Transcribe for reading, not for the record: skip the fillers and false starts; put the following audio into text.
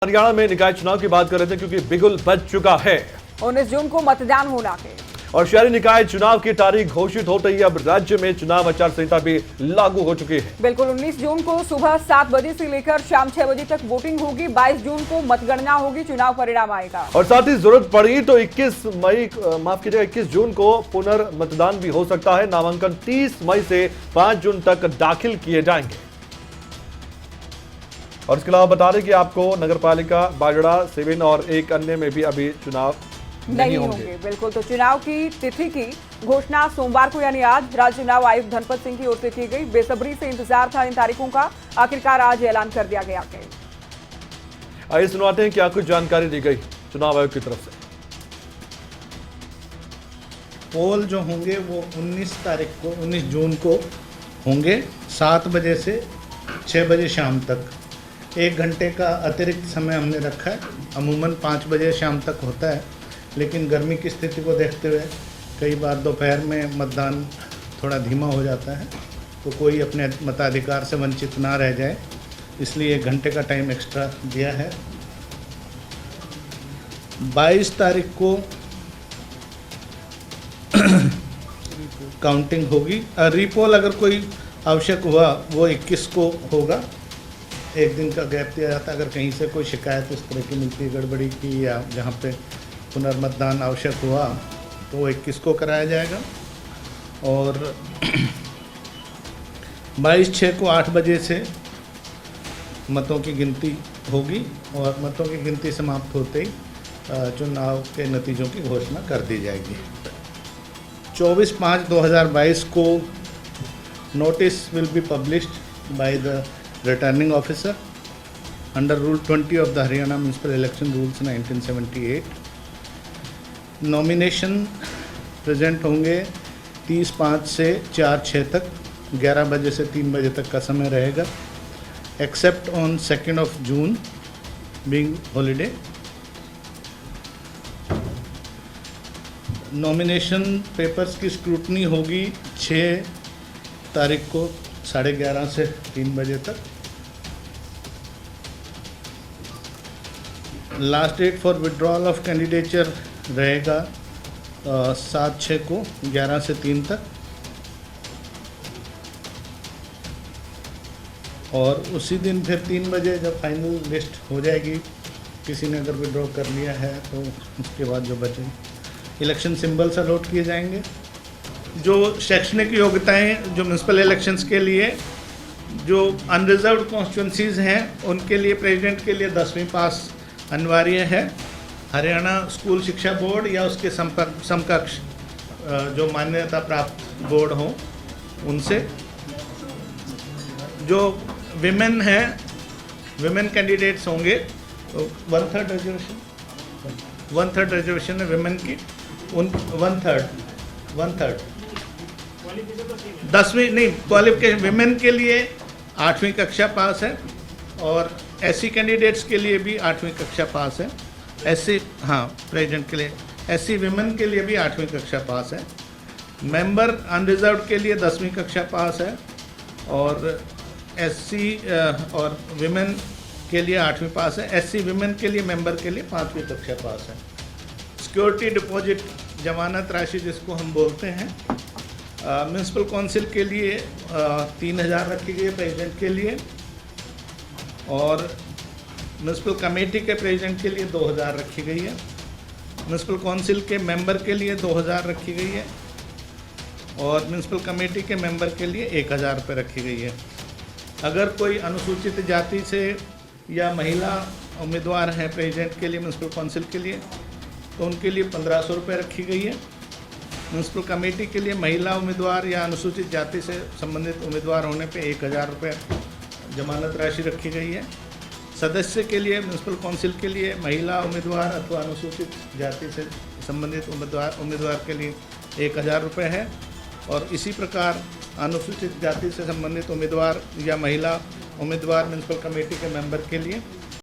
हरियाणा में निकाय चुनाव की बात कर रहे थे क्योंकि बिगुल बज चुका है। 19 जून को मतदान होना है और शहरी निकाय चुनाव की तारीख घोषित होते ही अब राज्य में चुनाव आचार संहिता भी लागू हो चुकी है। बिल्कुल 19 जून को सुबह 7 बजे से लेकर शाम 6 बजे तक वोटिंग होगी। 22 जून को मतगणना होगी, चुनाव परिणाम आएगा। और साथ ही जरूरत पड़ी तो 21 जून को पुनर्मतदान भी हो सकता है। नामांकन 30 मई से 5 जून तक दाखिल किए जाएंगे। और इसके अलावा बता दें कि आपको नगरपालिका बाजड़ा, सिविन और एक अन्य में भी अभी चुनाव नहीं होंगे। बिल्कुल, तो चुनाव की तिथि की घोषणा सोमवार को यानी आज राज्य चुनाव आयुक्त धनपत सिंह की ओर से की गई। बेसब्री से इंतजार था इन तारीखों का, आखिरकार आज ऐलान कर दिया गया है। आइए सुनवाते हैं क्या कुछ जानकारी दी गई चुनाव आयोग की तरफ से। पोल जो होंगे वो 19 जून को होंगे 7 बजे से 6 बजे शाम तक। 1 घंटे का अतिरिक्त समय हमने रखा है। अमूमन 5 बजे शाम तक होता है, लेकिन गर्मी की स्थिति को देखते हुए कई बार दोपहर में मतदान थोड़ा धीमा हो जाता है, तो कोई अपने मताधिकार से वंचित ना रह जाए, इसलिए 1 घंटे का टाइम एक्स्ट्रा दिया है। 22 तारीख को काउंटिंग होगी। रीपोल अगर कोई आवश्यक हुआ वो 21 को होगा। 1 दिन का गैप दिया जाता है अगर कहीं से कोई शिकायत इस तरह की मिलती है गड़बड़ी की, या जहाँ पे पुनर्मतदान आवश्यक हुआ तो वो 21 को कराया जाएगा। और 22/6 को 8 बजे से मतों की गिनती होगी और मतों की गिनती समाप्त होते ही चुनाव के नतीजों की घोषणा कर दी जाएगी। 24/5/2022 को notice will be published by the returning officer under Rule 20 of the Haryana Municipal Election Rules 1978. Nomination present होंगे 30/5 से 4/6 तक। 11 बजे से 3 बजे तक का समय रहेगा, except on 2 June being holiday. Nomination papers की स्क्रूटनी होगी 6 तारीख को 11:30 से 3 बजे तक। Last date for withdrawal of candidature रहेगा 7/6 को 11 से 3 तक। और उसी दिन फिर 3 बजे जब फाइनल लिस्ट हो जाएगी, किसी ने अगर विड्रॉ कर लिया है तो उसके बाद जो बचे इलेक्शन सिंबल्स अलॉट किए जाएंगे। जो शैक्षणिक योग्यताएं जो म्यूनसिपल इलेक्शंस के लिए जो अनरिजर्व्ड कॉन्स्टिट्यूंसीज हैं उनके लिए प्रेसिडेंट के लिए 10वीं पास अनिवार्य है। हरियाणा स्कूल शिक्षा बोर्ड या उसके समकक्ष जो मान्यता प्राप्त बोर्ड हो उनसे। जो विमेन है, विमेन कैंडिडेट्स होंगे तो 1/3 रिजर्वेशन है विमेन की। 1/3 10वीं नहीं, क्वालिफिकेशन विमेन के लिए 8वीं कक्षा पास है और एससी कैंडिडेट्स के लिए भी 8वीं कक्षा पास है। एससी प्रेसिडेंट के लिए, एससी विमेन के लिए भी 8वीं कक्षा पास है। मेंबर अनरिजर्व्ड के लिए 10वीं कक्षा पास है और एससी और विमेन के लिए 8वीं पास है। एससी विमेन के लिए मेंबर के लिए 5वीं कक्षा पास है। सिक्योरिटी डिपॉजिट जमानत राशि जिसको हम बोलते हैं, म्यूनसिपल काउंसिल के लिए 3000 रखी गई है प्रेसिडेंट के लिए, और म्यूनसिपल कमेटी के प्रेसिडेंट के लिए 2000 रखी गई है। म्यूनसिपल काउंसिल के मेंबर के लिए 2000 रखी गई है और म्यूनसिपल कमेटी के मेंबर के लिए 1000 रुपये रखी गई है। अगर कोई अनुसूचित जाति से या महिला उम्मीदवार हैं प्रेसिडेंट के लिए म्यूनसिपल काउंसिल के लिए तो उनके लिए 1500 रुपये रखी गई है। म्यूनसिपल कमेटी के लिए महिला उम्मीदवार या अनुसूचित जाति से संबंधित उम्मीदवार होने पे 1000 रुपये जमानत राशि रखी गई है। सदस्य के लिए म्यूनसिपल काउंसिल के लिए महिला उम्मीदवार अथवा अनुसूचित जाति से संबंधित उम्मीदवार के लिए 1000 रुपये है। और इसी प्रकार अनुसूचित जाति से संबंधित उम्मीदवार या महिला उम्मीदवार म्यूनसिपल कमेटी के मेंबर के लिए